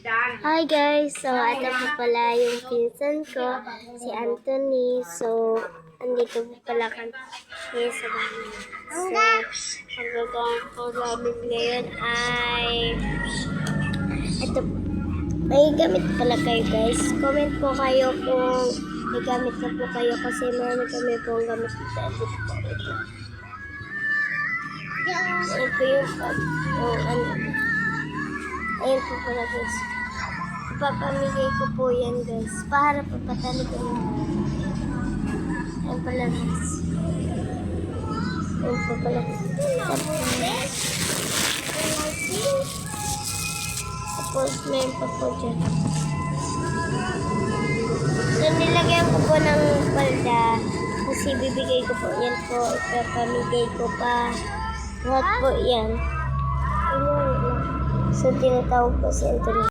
Hi guys! So, ito po pala yung pinsan ko, si Anthony. So, andito po pala kami sa bahay. So, ang gagawin po namin ngayon ay ito, may gamit pala kayo guys. Comment po kayo kung may gamit na po kayo kasi meron kami pong gamit dito. Ito po ito. Ito po yung ayun po pala guys. Ipapamigay ko po yan guys. Para papatali ko lang. Ayun pala guys. Ayun po pala. Tapos may pa po dyan. So nilagyan ko po ng palda. Kasi bibigay ko po yan po. Ipapamigay ko pa. Lahat po yan. So tinatawag po si Anthony.